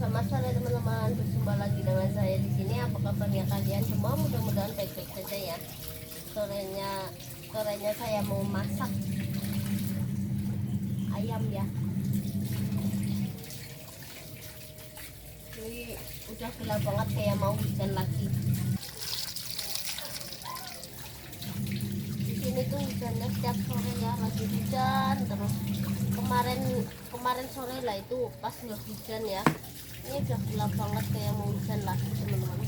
Selamat sore teman-teman, berjumpa lagi dengan saya di sini. Apa kabarnya kalian semua? Mudah-mudahan baik-baik saja ya. Sorenya saya mau masak ayam ya. Ini udah gelap banget, kayak mau hujan lagi. Di sini tuh hujannya setiap sore ya, lagi hujan terus. Kemarin sore lah itu pas nggak hujan ya. Ini udah gelap banget, kayak mau hujan lagi teman-teman.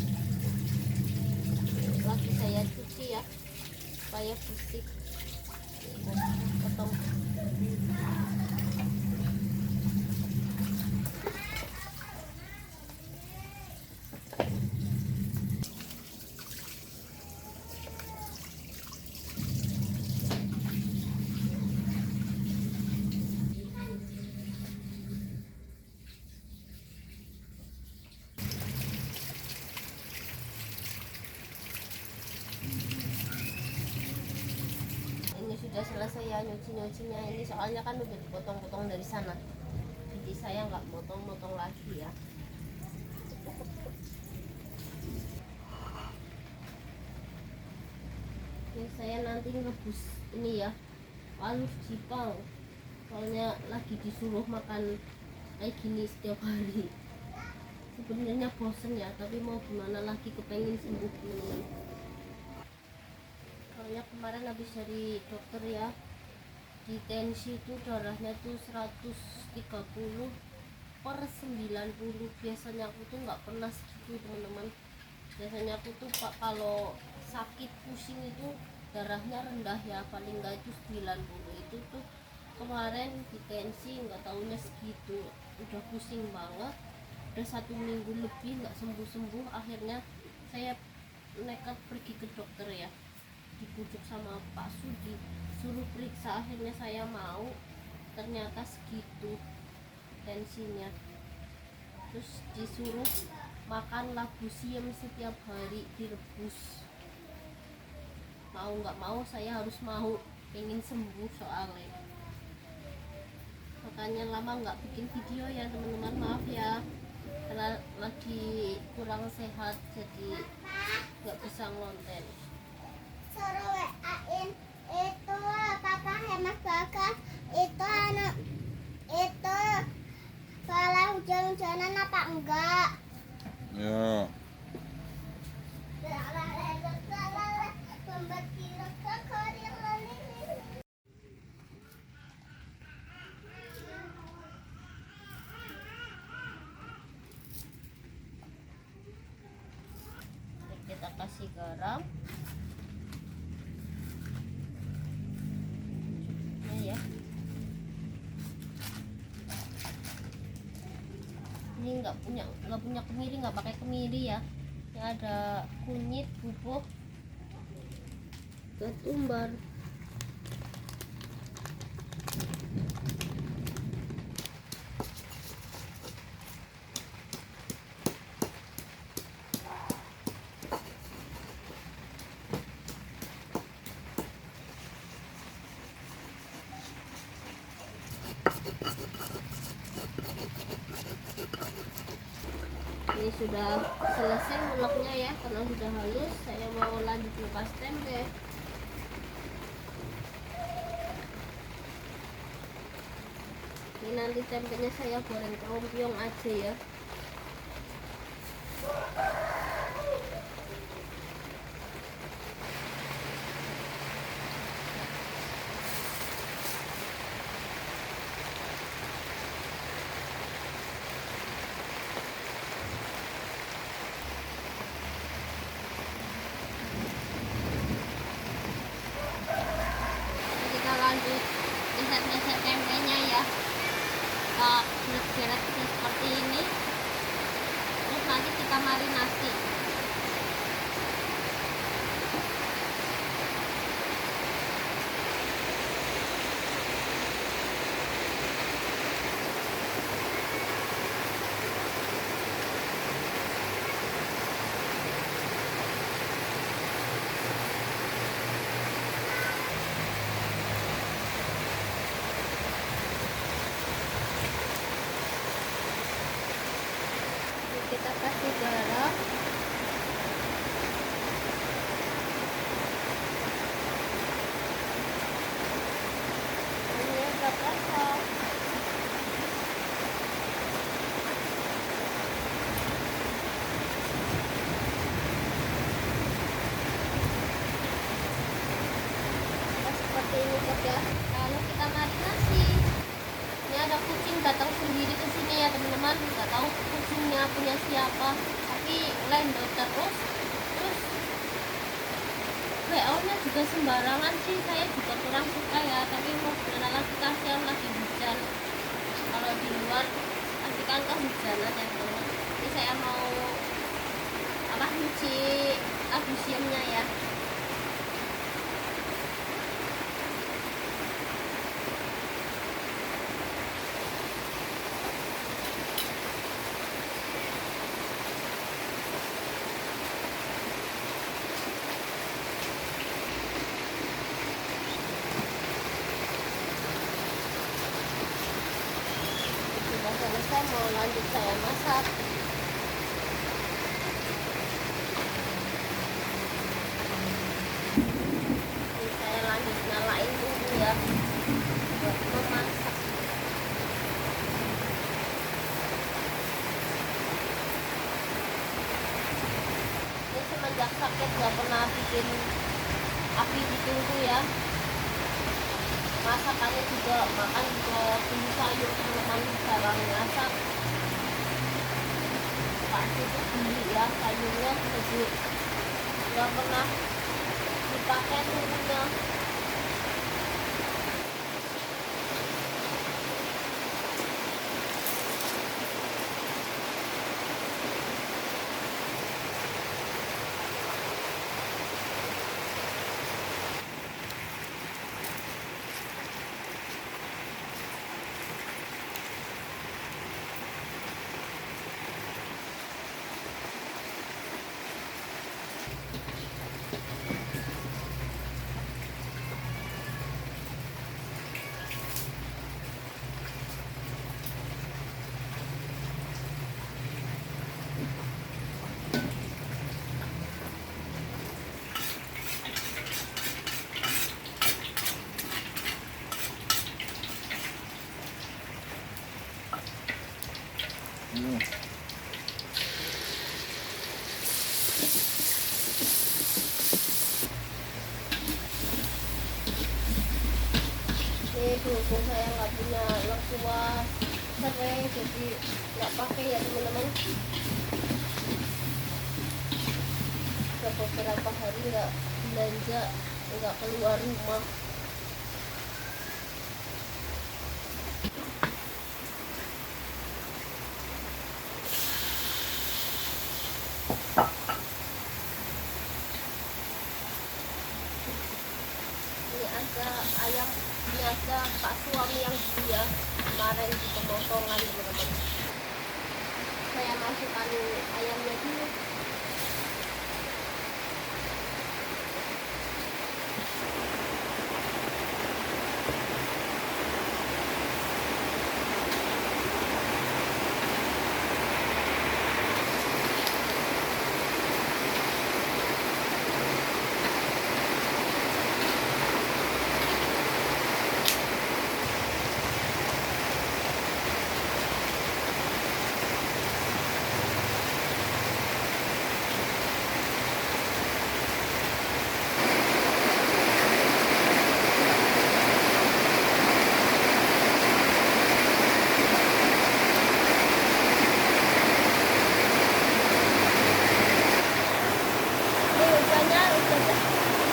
Lagi saya cuci ya supaya bersih. Potong. Sudah selesai ya nyucinya ini, soalnya kan udah dipotong-potong dari sana, jadi saya nggak motong-motong lagi ya. Ini saya nanti ngebus ini ya, alus jipang, soalnya lagi disuruh makan kayak gini setiap hari. Sebenarnya bosen ya, tapi mau gimana lagi, kepengen sembuh teman-teman. Soalnya kemarin habis dari dokter ya, di tensi itu darahnya tuh 130 per 90. Biasanya aku tuh nggak pernah segitu teman-teman. Biasanya aku tuh kalau sakit pusing itu darahnya rendah ya, paling nggak itu 90. Itu tuh kemarin di tensi nggak taunya segitu, udah pusing banget, udah 1 minggu lebih nggak sembuh-sembuh. Akhirnya saya nekat pergi ke dokter ya, dibujuk sama Pak Sudi, suruh periksa. Akhirnya saya mau, ternyata segitu tensinya. Terus disuruh makan labu siam setiap hari direbus. Mau nggak mau saya harus mau, pengen sembuh soalnya. Makanya lama nggak bikin video ya teman-teman, maaf ya, karena lagi kurang sehat jadi nggak bisa ngonten. Suruh WA-in itu kakak hemat kakak itu anak itu salah hujan-hujanan apa enggak Ya. Kita kasih garam ya. Ini nggak punya kemiri, nggak pakai kemiri ya. Ini ada kunyit, bubuk, ketumbar. Ini sudah selesai nguleknya ya, karena sudah halus. Saya mau lanjut lepas tempe. Ini nanti tempenya saya goreng kerompiong aja ya. Lanjut geser-geser tempenya ya, geret-geret seperti ini. Terus nanti kita marinasi. garam. Ini udah kosong. Nah, seperti ini guys ya. Lalu kita marinasi. Ini ada kucing datang sendiri ke sini ya teman-teman. Nggak tahu kucingnya punya siapa, tapi lendot terus. Terus WO-nya juga sembarangan sih, saya juga kurang suka ya. Tapi mau gimana lagi, kasihan lagi hujan. Kalau di luar pasti kan kehujanan ya teman-teman. Ini saya mau nyuci abusiumnya ya. Sudah selesai, mau lanjut saya masak. Ini saya lanjut nyalain dulu ya buat memasak. Ini semenjak sakit gak pernah bikin api di tungku ya. Masakannya juga, makan juga beli sayur teman-teman, jarang masak. Pasti itu beli ya sayurnya, jadi nggak pernah dipakai tungkunya. Ini berhubung saya nggak punya lengkuas serai, jadi nggak pakai ya teman-teman. Sudah beberapa hari nggak belanja, nggak keluar rumah. Ini ada ayam, ini ada Pak Suami yang dulu ya, kemarin di pemotongan teman-teman. Saya masukkan ayamnya dulu.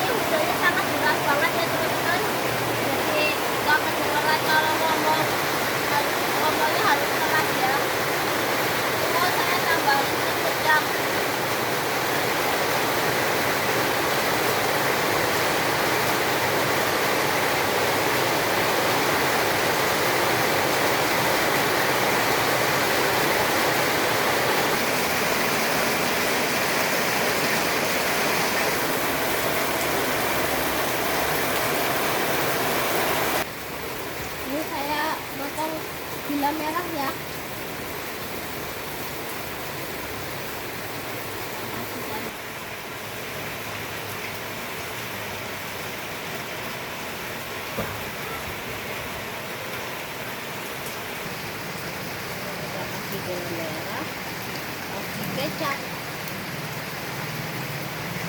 Hujannya sangat deras banget ya teman-teman, jadi nggak kedengeran kalau ngomongnya harus keras ya. Mau saya tambahin kecap. Gula merah ya. gula merah, kasih kecap.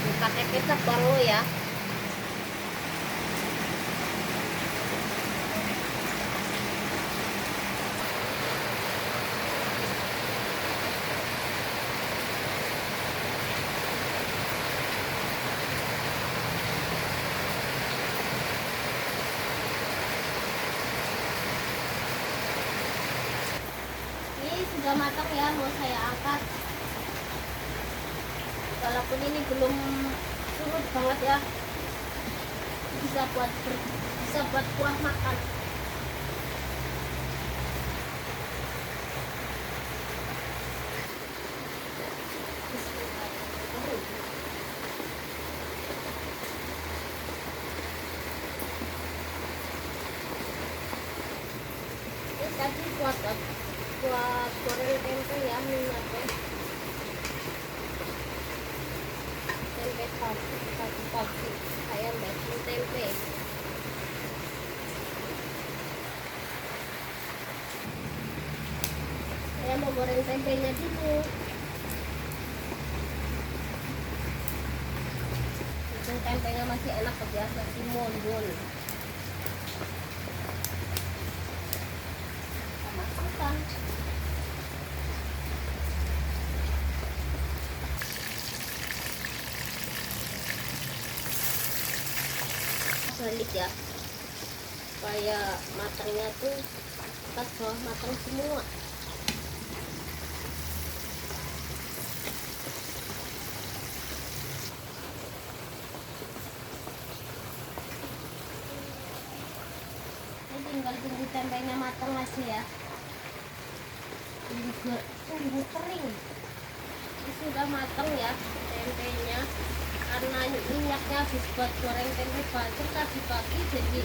Ini pakai kecap baru ya. Sudah matang ya, mau saya angkat. Walaupun ini belum surut banget ya, bisa buat kuah makan. Ini tadi buat goreng tempe ya, minyaknya tempe pagi saya bikin tempe. Saya mau goreng tempenya dulu. Itu tempenya masih enak ya, masih mondol. Masukkan. Balik ya, supaya matangnya tuh atas bawah matang semua. Ini tinggal tunggu tempenya matang aja ya. Tunggu kering. Ini sudah matang ya tempenya. Karena minyaknya habis buat goreng tempe bacem tadi pagi, jadi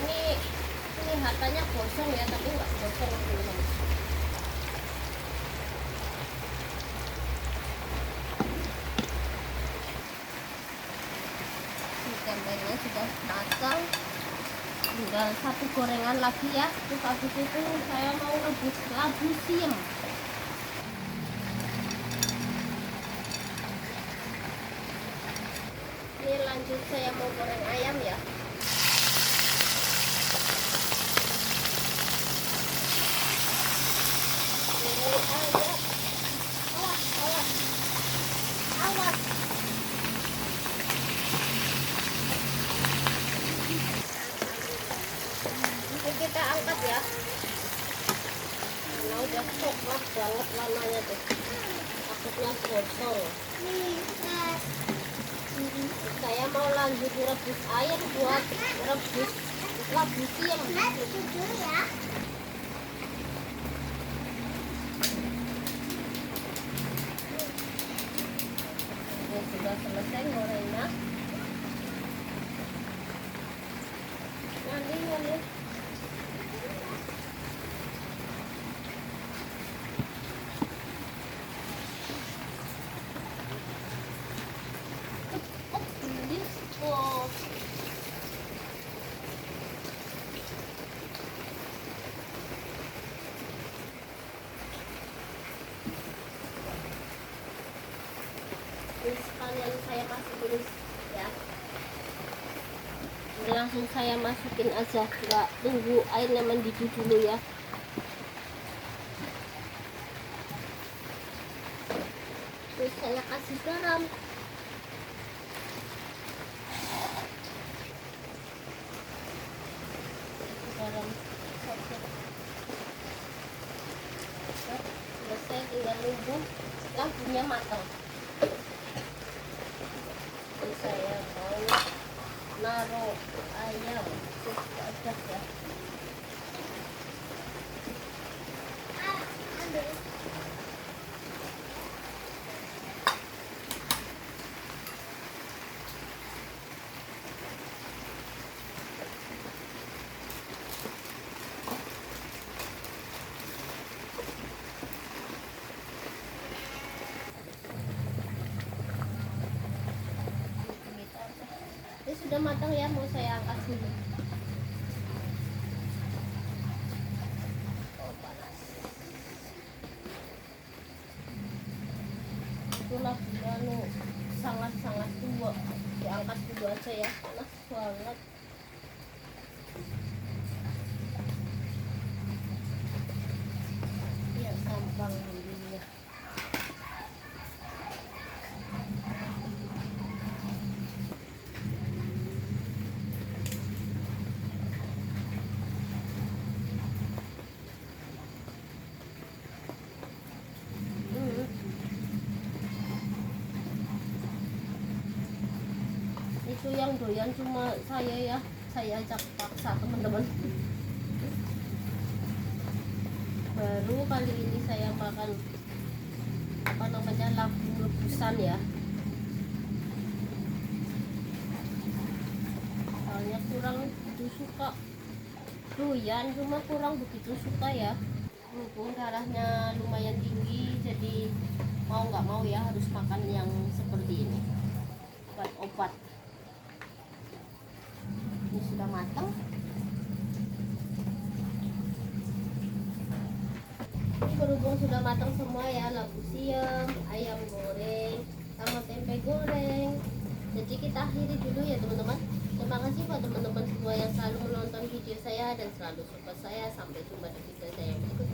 ini kelihatannya gosong ya, tapi nggak gosong teman-teman. Tempenya sudah matang, tinggal satu gorengan lagi ya. Terus habis itu saya mau rebus labu siam. Ini lanjut saya mau goreng ayam ya. Goreng ayam. Awas, awas, awas. Ini kita angkat ya. Karena udah coklat banget warnanya tuh. Takutnya gosong. Saya mau lanjut rebus ayam buat rebus labu siam. ya. Ini sudah selesai gorengnya. Nanti. Ini sekalian saya masukin ya. Ini langsung saya masukin aja, nggak tunggu airnya mendidih dulu ya. Terus saya kasih garam. Garam selesai, tinggal nunggu labunya matang. Ini saya mau naruh ayam. Terus aja ya. Ini sudah matang ya, mau saya angkat dulu. Oh, panas. anu sangat-sangat tua, diangkat dulu aja ya, panas banget. Ya gampang dulu ya. Itu yang doyan cuma saya ya, saya ajak paksa teman-teman. Baru kali ini saya makan apa namanya, labu rebusan ya, soalnya kurang begitu suka, doyan cuma kurang begitu suka ya. Berhubung darahnya lumayan tinggi, jadi mau nggak mau ya harus makan yang seperti ini, obat-obat. Ini sudah matang. Ini berhubung sudah matang semua ya, labu siam, ayam goreng, sama tempe goreng. Jadi kita akhiri dulu ya teman-teman. Terima kasih buat teman-teman semua yang selalu menonton video saya dan selalu support saya. Sampai jumpa di video saya yang berikutnya.